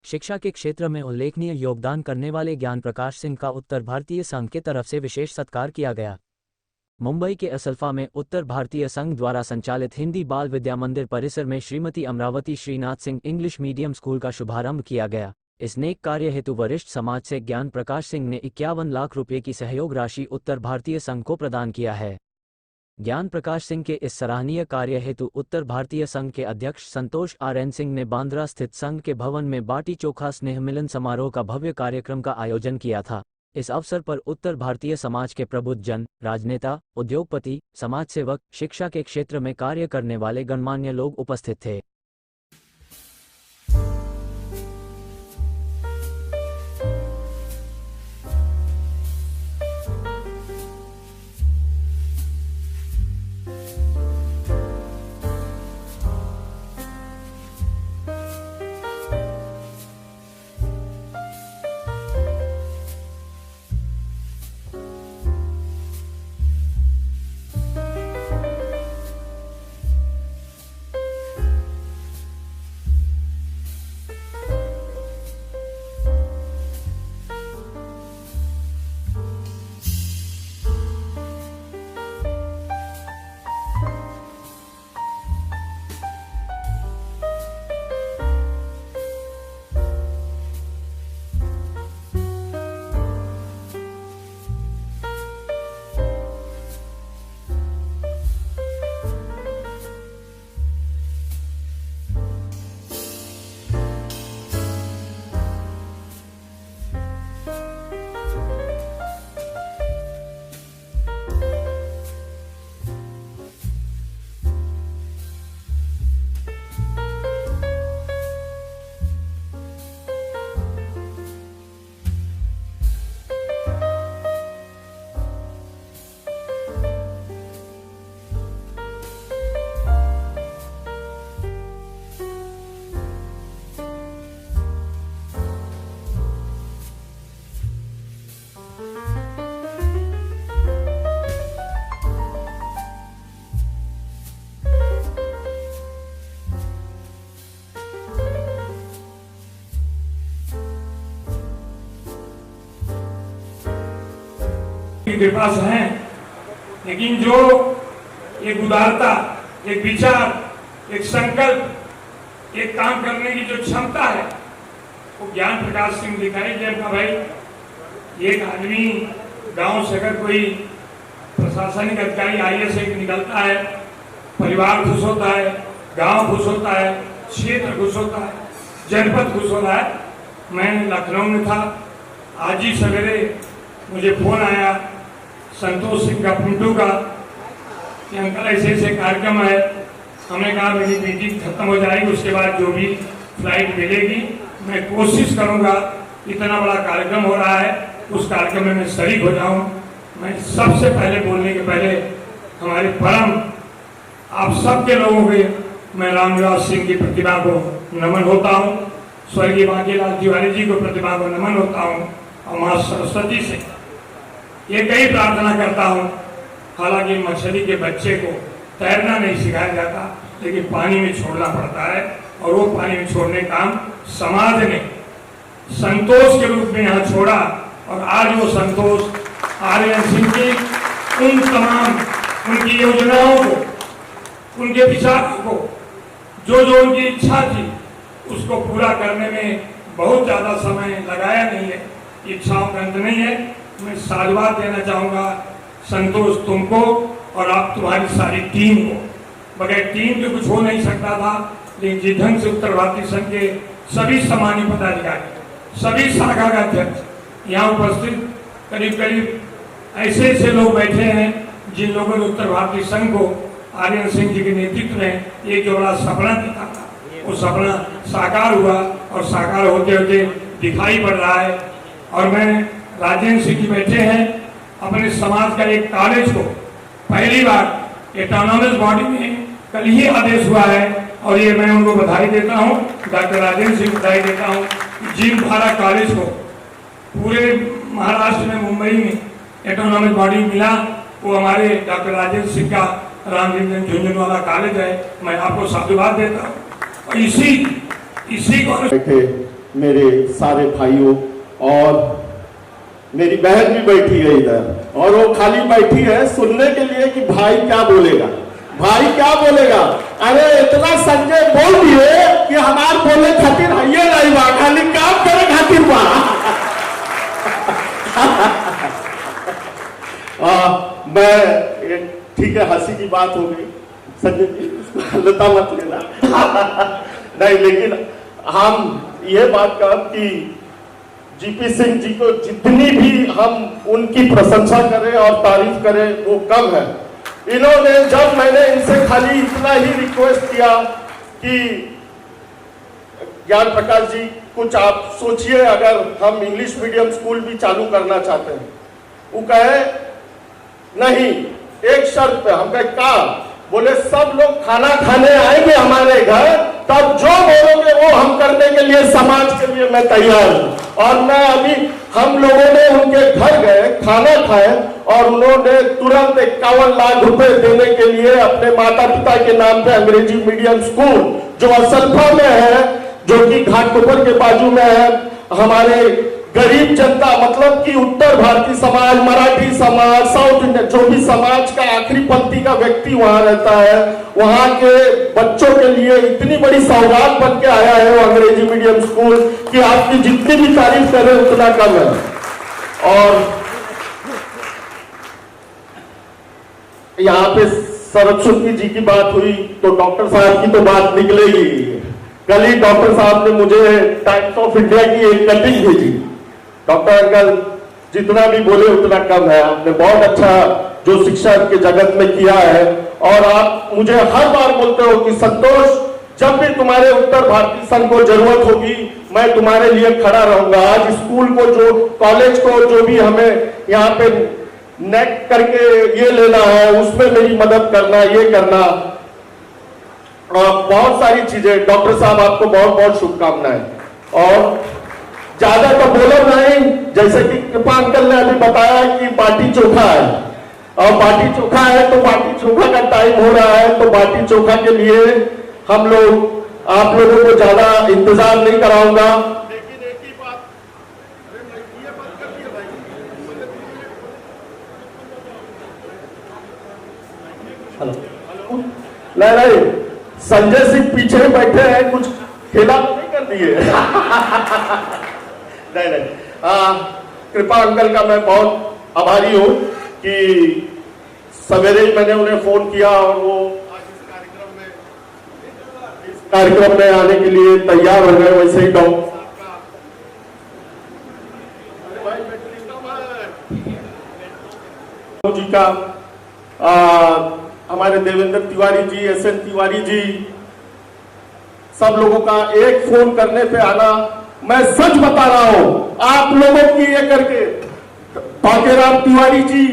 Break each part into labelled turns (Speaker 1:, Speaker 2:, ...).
Speaker 1: शिक्षा के क्षेत्र में उल्लेखनीय योगदान करने वाले ज्ञान प्रकाश सिंह का उत्तर भारतीय संघ के तरफ से विशेष सत्कार किया गया। मुंबई के असल्फा में उत्तर भारतीय संघ द्वारा संचालित हिंदी बाल विद्या मंदिर परिसर में Shrimati Amravati Shrinath Singh English medium school का शुभारंभ किया गया। इस नेक कार्य हेतु वरिष्ठ समाज से ज्ञान प्रकाश सिंह ने 51 लाख रुपये की सहयोग राशि उत्तर भारतीय संघ को प्रदान किया है। ज्ञान प्रकाश सिंह के इस सराहनीय कार्य हेतु उत्तर भारतीय संघ के अध्यक्ष संतोष RN सिंह ने बांद्रा स्थित संघ के भवन में बाटी चोखा स्नेह मिलन समारोह का भव्य कार्यक्रम का आयोजन किया था। इस अवसर पर उत्तर भारतीय समाज के प्रबुद्ध जन, राजनेता, उद्योगपति, समाजसेवक, शिक्षा के क्षेत्र में कार्य करने वाले गणमान्य लोग उपस्थित थे।
Speaker 2: के पास हैं, लेकिन जो एक उदारता, एक विचार, एक संकल्प, एक काम करने की जो क्षमता है वो ज्ञान प्रकाश सिंह दिखाई देगा। भाई एक आदमी गांव से अगर कोई प्रशासनिक अधिकारी IAS निकलता है, परिवार खुश होता है, गांव खुश होता है, क्षेत्र खुश होता है, जनपद खुश होता है। मैं लखनऊ में था, आज ही सवेरे मुझे फोन आया संतोष सिंह का, पिंटू का, कि अंकल ऐसे ऐसे कार्यक्रम है। हमने कहा मेरी मीटिंग खत्म हो जाएगी, उसके बाद जो भी फ्लाइट मिलेगी मैं कोशिश करूंगा, इतना बड़ा कार्यक्रम हो रहा है उस कार्यक्रम में मैं शरीक हो जाऊं। मैं सबसे पहले बोलने के पहले हमारे परम आप सबके लोगों के मैं रामनिवास सिंह की प्रतिभा को नमन होता हूँ, स्वर्गीय बांकीलाल तिवारी जी को प्रतिभा को नमन होता हूँ, और माँ सरस्वती से ये कई प्रार्थना करता हूँ। हालांकि मछली के बच्चे को तैरना नहीं सिखाया जाता, लेकिन पानी में छोड़ना पड़ता है, और वो पानी में छोड़ने का काम समाज ने संतोष के रूप में यहाँ छोड़ा। और आज वो संतोष RN सिंह की उन तमाम उनकी योजनाओं को, उनके विचारों को, जो जो उनकी इच्छा थी उसको पूरा करने में बहुत ज्यादा समय लगाया नहीं है। इच्छाओं का अंत नहीं है। मैं साधुवाद देना चाहूंगा संतोष तुमको और आप तुम्हारी सारी टीम को। बगैर टीम के कुछ हो नहीं सकता था, लेकिन जिस ढंग से उत्तर भारतीय संघ के सभी सम्मानीय पदाधिकारी, सभी शाखा का अध्यक्ष यहाँ उपस्थित, करीब करीब ऐसे ऐसे लोग बैठे हैं जिन लोगों ने उत्तर भारतीय संघ को RN सिंह जी के नेतृत्व में एक जो बड़ा सपना देखा था, वो सपना साकार हुआ और साकार होते होते दिखाई पड़ रहा है। और मैं राजेंद्र सिंह जी बैठे हैं, अपने समाज का एक कॉलेज को पहली बार ऑटोनॉमस बॉडी में कल ही आदेश हुआ है, और ये मैं उनको बधाई देता हूँ, डॉक्टर राजेंद्र सिंह बधाई देता हूँ। जिमखाना कॉलेज को पूरे महाराष्ट्र में, मुंबई में ऑटोनॉमस बॉडी मिला, वो हमारे डॉक्टर राजेंद्र सिंह का रामलिंगन झुंझुनवाला कॉलेज है। मैं आपको साधुवाद देता हूँ। और इसी को
Speaker 3: मेरे सारे भाइयों, और मेरी बहन भी बैठी है इधर, और वो खाली बैठी है सुनने के लिए कि भाई क्या बोलेगा, भाई क्या बोलेगा। अरे इतना संजय बोल दिए कि हमार बोले खातिर हइये नहीं बा, खाली काम करे खातिर बा। मैं ठीक है, हंसी की बात हो गई संजय जी, हल्का मत लेना। नहीं, लेकिन हम ये बात कह कि जीपी सिंह जी को जितनी भी हम उनकी प्रशंसा करें और तारीफ करें वो कम है। इन्होंने, जब मैंने इनसे खाली इतना ही रिक्वेस्ट किया कि ज्ञान प्रकाश जी कुछ आप सोचिए, अगर हम इंग्लिश मीडियम स्कूल भी चालू करना चाहते हैं, वो कहे नहीं, एक शर्त पे। हम कहे का? बोले सब लोग खाना खाने आएंगे हमारे घर, तब जो बोलोगे वो हम करने के लिए, समाज के लिए मैं तैयार हूं। और मैं अभी, हम लोगों ने उनके घर गए, खाना खाए, और उन्होंने तुरंत 51 लाख रुपए देने के लिए अपने माता पिता के नाम पे अंग्रेजी मीडियम स्कूल जो असल्फा में है, जो कि घाटकोपर के बाजू में है, हमारे गरीब जनता, मतलब कि उत्तर भारतीय समाज, मराठी समाज, साउथ इंडियन, जो भी समाज का आखिरी पंक्ति का व्यक्ति वहां रहता है, वहां के बच्चों के लिए इतनी बड़ी सौगात बन के आया है वो अंग्रेजी मीडियम स्कूल कि आपकी जितनी भी तारीफ करें उतना कम है। और यहाँ पे सरस्वती जी की बात हुई तो डॉक्टर साहब की तो बात निकलेगी। कल ही डॉक्टर साहब ने मुझे टाइम्स ऑफ इंडिया की एक कटिंग भेजी। डॉक्टर अंकल जितना भी बोले उतना कम है, आपने बहुत अच्छा जो शिक्षा के जगत में किया है, और आप मुझे हर बार बोलते हो कि संतोष, जब भी तुम्हारे उत्तर भारतीय संघ को जरूरत होगी मैं तुम्हारे लिए खड़ा रहूंगा। आज स्कूल को, जो कॉलेज को, जो भी हमें यहाँ पे नेट करके ये लेना है, उसमें मेरी मदद करना, ये करना, बहुत सारी चीजें। डॉक्टर साहब आपको बहुत बहुत शुभकामनाएं। और ज्यादा तो बोलो नहीं, जैसे कि कृपा अंकल ने अभी बताया कि बाटी चोखा है, और बाटी चोखा है तो बाटी चोखा का टाइम हो रहा है, तो बाटी चोखा के लिए हम लोग, आप लोगों को ज्यादा इंतजार नहीं कराऊंगा। लेकिन एक ही बात, ये बात कर दिया भाई, हेलो, नहीं, संजय सिंह पीछे बैठे हैं, कुछ खेला तो नहीं कर दिए। नहीं, कृपा अंकल का मैं बहुत आभारी हूं कि सवेरे ही मैंने उन्हें फोन किया और वो आज इस कार्यक्रम में आने के लिए तैयार हो गए। वैसे ही डॉक्टर जी का, हमारे देवेंद्र तिवारी जी, SN तिवारी जी, सब लोगों का एक फोन करने पे आना, मैं सच बता रहा हूं, आप लोगों की ये करके, भाग्यराम तिवारी जी,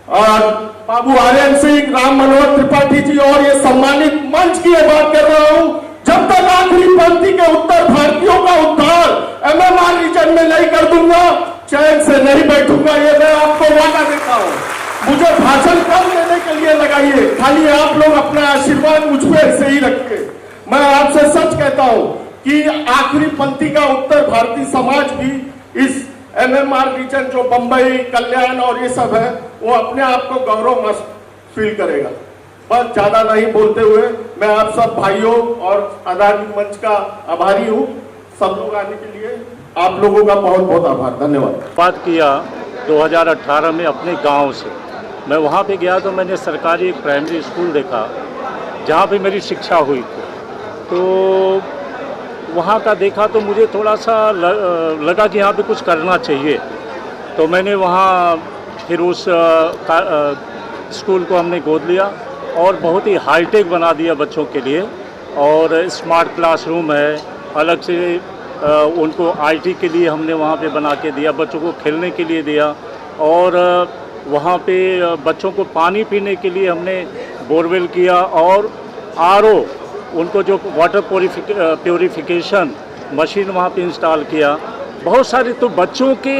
Speaker 3: बाबू आर्यन सिंह, राम मनोहर त्रिपाठी जी, और ये सम्मानित मंच की बात कर रहा हूं, जब तक आखिरी पंक्ति के उत्तर भारतीयों का उद्धार MMR रीजन में नहीं कर दूंगा, चैन से नहीं बैठूंगा। ये मैं आपको वादा देता हूं। मुझे भाषण कम देने के लिए लगाइए, खाली आप लोग अपना आशीर्वाद मुझ पे ऐसे ही रखिए। मैं आपसे सच कहता हूं कि आखिरी पंक्ति का उत्तर भारतीय समाज भी इस MMR रीजन, जो बंबई, कल्याण और ये सब है, वो अपने आप को गौरव फील करेगा। बस ज्यादा नहीं बोलते हुए मैं आप सब भाइयों और आधारित मंच का आभारी हूं। सब लोग आने के लिए आप लोगों का बहुत बहुत आभार, धन्यवाद।
Speaker 4: बात किया 2018 में अपने गांव से, मैं वहां पे गया तो मैंने सरकारी एक प्राइमरी स्कूल देखा जहां पे मेरी शिक्षा हुई थी। तो वहाँ का देखा तो मुझे थोड़ा सा लगा कि यहाँ पे कुछ करना चाहिए। तो मैंने वहाँ फिर उस स्कूल को हमने गोद लिया और बहुत ही हाईटेक बना दिया बच्चों के लिए, और स्मार्ट क्लासरूम है, अलग से उनको IT के लिए हमने वहाँ पे बना के दिया, बच्चों को खेलने के लिए दिया, और वहाँ पे बच्चों को पानी पीने के लिए हमने बोरवेल किया, और RO, उनको जो वाटर प्योरीफिकेशन मशीन वहाँ पे इंस्टॉल किया। बहुत सारी, तो बच्चों के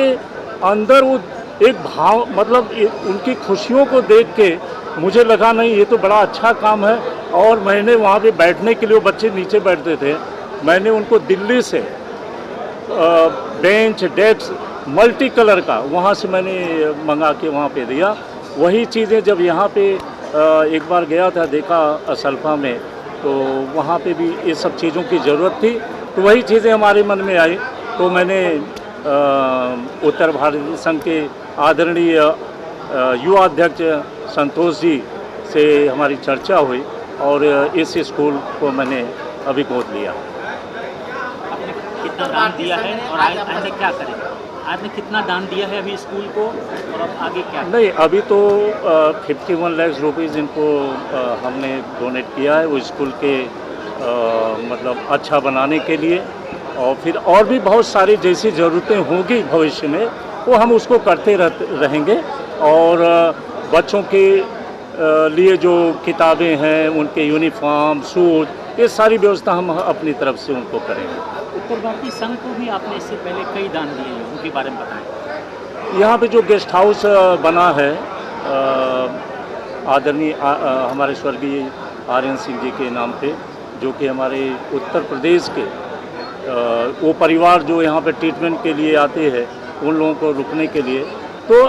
Speaker 4: अंदर वो एक भाव, मतलब उनकी खुशियों को देख के मुझे लगा नहीं, ये तो बड़ा अच्छा काम है। और मैंने वहाँ पे बैठने के लिए, वो बच्चे नीचे बैठते थे, मैंने उनको दिल्ली से बेंच डेस्क मल्टी कलर का वहाँ से मैंने मंगा के वहाँ पे दिया। वही चीज़ें जब यहाँ पे एक बार गया था, देखा असल्फा में, तो वहाँ पे भी ये सब चीज़ों की ज़रूरत थी, तो वही चीज़ें हमारे मन में आई। तो मैंने उत्तर भारतीय संघ के आदरणीय युवा अध्यक्ष संतोष जी से हमारी चर्चा हुई और इस स्कूल को मैंने अभी गोद लिया।
Speaker 5: आपने कितना दान दिया है और आगे क्या करेंगे? आपने कितना दान दिया है अभी स्कूल को और अब आगे क्या?
Speaker 4: नहीं, अभी तो 51 लाख रुपीज़ इनको हमने डोनेट किया है वो स्कूल के मतलब अच्छा बनाने के लिए, और फिर और भी बहुत सारी जैसी ज़रूरतें होंगी भविष्य में वो हम उसको करते रहेंगे। और बच्चों के लिए जो किताबें हैं, उनके यूनिफॉर्म, शूज, ये सारी व्यवस्था हम अपनी तरफ से उनको करेंगे।
Speaker 5: उत्तर भारतीय संघ को भी आपने इससे पहले कई दान दिए हैं, उनके बारे में बताएं।
Speaker 4: यहाँ पे जो गेस्ट हाउस बना है आदरणीय हमारे स्वर्गीय आर्यन सिंह जी के नाम पे, जो कि हमारे उत्तर प्रदेश के वो परिवार जो यहाँ पे ट्रीटमेंट के लिए आते हैं उन लोगों को रुकने के लिए, तो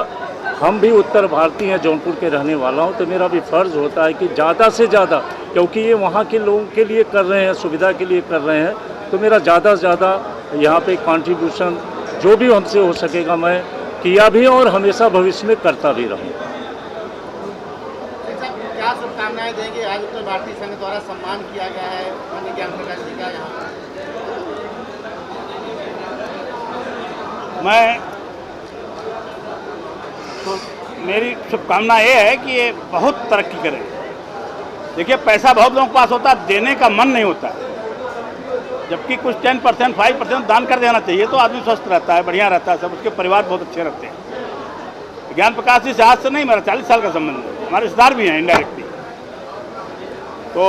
Speaker 4: हम भी उत्तर भारतीय हैं, जौनपुर के रहने वाला हूँ, तो मेरा भी फ़र्ज़ होता है कि ज़्यादा से ज़्यादा, क्योंकि ये वहाँ के लोगों के लिए कर रहे हैं, सुविधा के लिए कर रहे हैं, तो मेरा ज़्यादा से ज़्यादा यहाँ पे कंट्रीब्यूशन जो भी हमसे हो सकेगा मैं किया भी और हमेशा भविष्य में करता भी रहूँगा।
Speaker 6: क्या शुभकामनाएं देंगे? आज उत्तर भारतीय संघ द्वारा सम्मान किया गया है पंडित ज्ञान प्रकाश जी का यहाँ।
Speaker 7: मैं तो मेरी शुभकामना ये है कि ये बहुत तरक्की करें। देखिए, पैसा बहुत लोगों के पास होता है, देने का मन नहीं होता, जबकि कुछ 10% 5% दान कर देना चाहिए तो आदमी स्वस्थ रहता है, बढ़िया रहता है, सब उसके परिवार बहुत अच्छे रहते हैं। ज्ञान प्रकाश जी से आज से नहीं, मेरा 40 साल का संबंध है, हमारे रिश्तेदार भी हैं इनडायरेक्टली, तो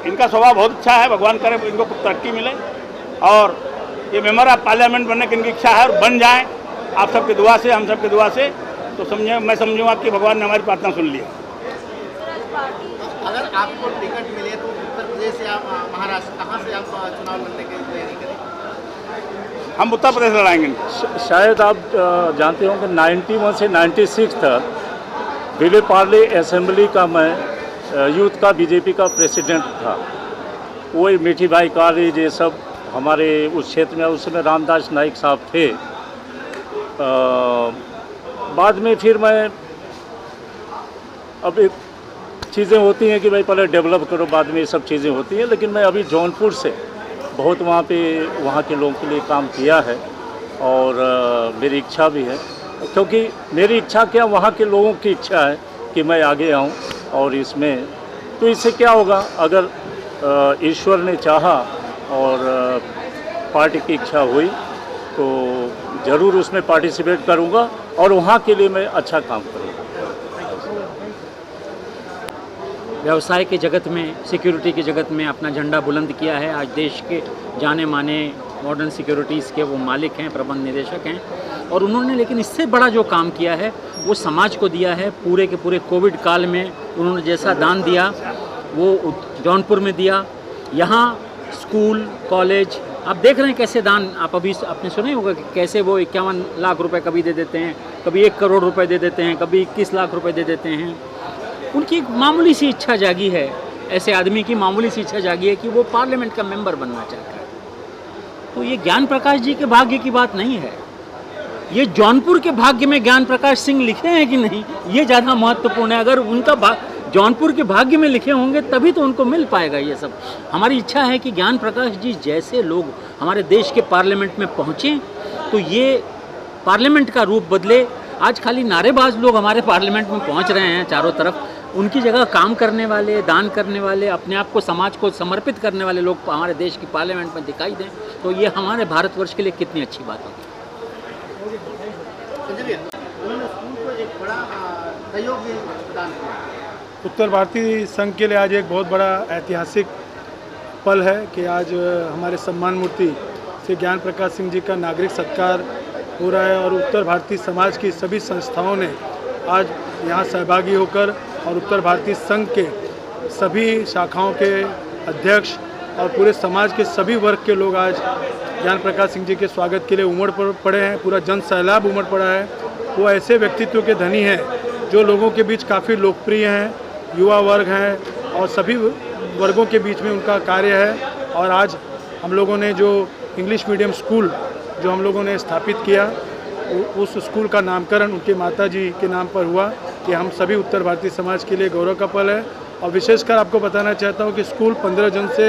Speaker 7: इनका स्वभाव बहुत अच्छा है। भगवान करे इनको खूब तरक्की मिले और ये मेंबर ऑफ पार्लियामेंट बनने की इनकी इच्छा है और बन जाएं आप सबकी दुआ से, हम सबकी दुआ से, तो मैं समझूंगा कि भगवान ने हमारी प्रार्थना सुन लिया।
Speaker 6: अगर आपको टिकट मिले तो उत्तर प्रदेश से आप महाराष्ट्र, कहाँ से आप चुनाव लड़ने की तैयारी करें?
Speaker 7: हम उत्तर प्रदेश लड़ाएंगे।
Speaker 4: शायद आप जानते होंगे 91 से 96 तक विले पार्ले असेंबली का मैं यूथ का बीजेपी का प्रेसिडेंट था। वही मीठी भाई कॉलेज ये सब हमारे उस क्षेत्र में, उस समय रामदास नाइक साहब थे। बाद में फिर मैं, अब एक चीज़ें होती हैं कि भाई पहले डेवलप करो, बाद में ये सब चीज़ें होती हैं, लेकिन मैं अभी जौनपुर से बहुत वहाँ के लोगों के लिए काम किया है और मेरी इच्छा भी है, क्योंकि मेरी इच्छा क्या, वहाँ के लोगों की इच्छा है कि मैं आगे आऊँ। और इसमें तो इससे क्या होगा, अगर ईश्वर ने चाहा और पार्टी की इच्छा हुई तो ज़रूर उसमें पार्टिसिपेट करूँगा और वहाँ के लिए मैं अच्छा काम करूँगा।
Speaker 5: व्यवसाय के जगत में, सिक्योरिटी के जगत में अपना झंडा बुलंद किया है। आज देश के जाने माने मॉडर्न सिक्योरिटीज़ के वो मालिक हैं, प्रबंध निदेशक हैं, और उन्होंने लेकिन इससे बड़ा जो काम किया है वो समाज को दिया है। पूरे के पूरे कोविड काल में उन्होंने जैसा दान दिया वो जौनपुर में दिया। यहाँ स्कूल, कॉलेज, आप देख रहे हैं कैसे दान, आप अभी आपने सुना ही होगा कि कैसे वो 51 लाख रुपए कभी दे देते हैं, कभी 1 करोड़ रुपए दे देते हैं, कभी 21 लाख रुपए दे देते हैं। उनकी एक मामूली सी इच्छा जागी है, ऐसे आदमी की मामूली सी इच्छा जागी है कि वो पार्लियामेंट का मेंबर बनना चाहता है। तो ये ज्ञान प्रकाश जी के भाग्य की बात नहीं है, ये जौनपुर के भाग्य में ज्ञान प्रकाश सिंह लिखे हैं कि नहीं, ये ज़्यादा महत्वपूर्ण है। अगर उनका जौनपुर के भाग्य में लिखे होंगे तभी तो उनको मिल पाएगा ये सब। हमारी इच्छा है कि ज्ञान प्रकाश जी जैसे लोग हमारे देश के पार्लियामेंट में पहुँचें तो ये पार्लियामेंट का रूप बदले। आज खाली नारेबाज लोग हमारे पार्लियामेंट में पहुँच रहे हैं चारों तरफ, उनकी जगह काम करने वाले, दान करने वाले, अपने आप को समाज को समर्पित करने वाले लोग हमारे देश की पार्लियामेंट में दिखाई दें तो ये हमारे भारतवर्ष के लिए कितनी अच्छी बात होगी।
Speaker 6: उन्होंने स्कूल को एक बड़ा सहयोग भी प्रदान किया।
Speaker 8: उत्तर भारतीय संघ के लिए आज एक बहुत बड़ा ऐतिहासिक पल है कि आज हमारे सम्मान मूर्ति श्री ज्ञान प्रकाश सिंह जी का नागरिक सत्कार हो रहा है और उत्तर भारतीय समाज की सभी संस्थाओं ने आज यहाँ सहभागी होकर और उत्तर भारतीय संघ के सभी शाखाओं के अध्यक्ष और पूरे समाज के सभी वर्ग के लोग आज ज्ञान प्रकाश सिंह जी के स्वागत के लिए उमड़ पड़े हैं, पूरा जन सैलाब उमड़ पड़ा है। वो ऐसे व्यक्तित्व के धनी हैं जो लोगों के बीच काफ़ी लोकप्रिय हैं, युवा वर्ग हैं और सभी वर्गों के बीच में उनका कार्य है। और आज हम लोगों ने जो इंग्लिश मीडियम स्कूल जो हम लोगों ने स्थापित किया, उस स्कूल का नामकरण उनके माताजी के नाम पर हुआ, कि हम सभी उत्तर भारतीय समाज के लिए गौरव का पल है। और विशेषकर आपको बताना चाहता हूँ कि स्कूल 15 जन से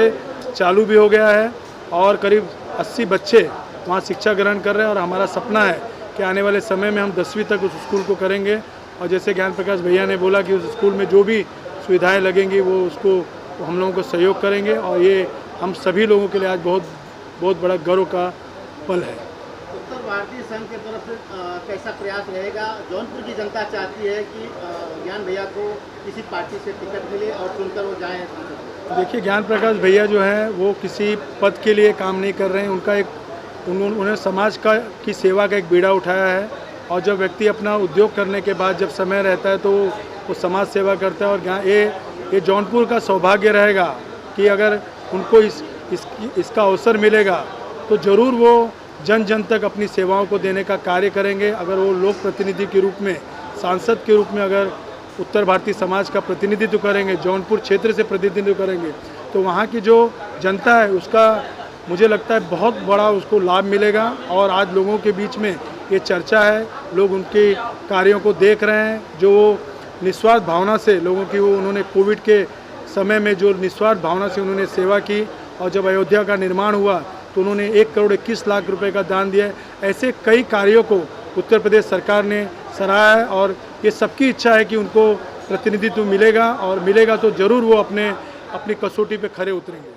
Speaker 8: चालू भी हो गया है और करीब 80 बच्चे वहाँ शिक्षा ग्रहण कर रहे हैं। और हमारा सपना है कि आने वाले समय में हम 10वीं तक उस स्कूल को करेंगे। और जैसे ज्ञान प्रकाश भैया ने बोला कि उस स्कूल में जो भी सुविधाएं लगेंगी वो उसको हम लोगों को सहयोग करेंगे। और ये हम सभी लोगों के लिए आज बहुत बड़ा गर्व का पल है।
Speaker 6: उत्तर भारतीय संघ की तरफ से कैसा प्रयास रहेगा? जौनपुर की जनता चाहती है कि ज्ञान भैया को किसी पार्टी से टिकट मिले और चुनकर वो जाएं।
Speaker 8: देखिए, ज्ञान प्रकाश भैया जो हैं वो किसी पद के लिए काम नहीं कर रहे हैं। उनका उन्होंने समाज की सेवा का एक बीड़ा उठाया है। और जब व्यक्ति अपना उद्योग करने के बाद जब समय रहता है तो वो समाज सेवा करता है। और ये जौनपुर का सौभाग्य रहेगा कि अगर उनको इसका अवसर मिलेगा तो ज़रूर वो जन जन तक अपनी सेवाओं को देने का कार्य करेंगे। अगर वो लोक प्रतिनिधि के रूप में, सांसद के रूप में अगर उत्तर भारतीय समाज का प्रतिनिधित्व करेंगे, जौनपुर क्षेत्र से प्रतिनिधित्व करेंगे, तो वहाँ की जो जनता है उसका मुझे लगता है बहुत बड़ा उसको लाभ मिलेगा। और आज लोगों के बीच में ये चर्चा है, लोग उनके कार्यों को देख रहे हैं, जो निस्वार्थ भावना से लोगों की वो उन्होंने कोविड के समय में जो निस्वार्थ भावना से उन्होंने सेवा की। और जब अयोध्या का निर्माण हुआ तो उन्होंने 1,21,00,000 रुपए का दान दिया। ऐसे कई कार्यों को उत्तर प्रदेश सरकार ने सराहा है। और ये सबकी इच्छा है कि उनको प्रतिनिधित्व मिलेगा, और मिलेगा तो ज़रूर वो अपनी कसौटी पे खरे उतरेंगे।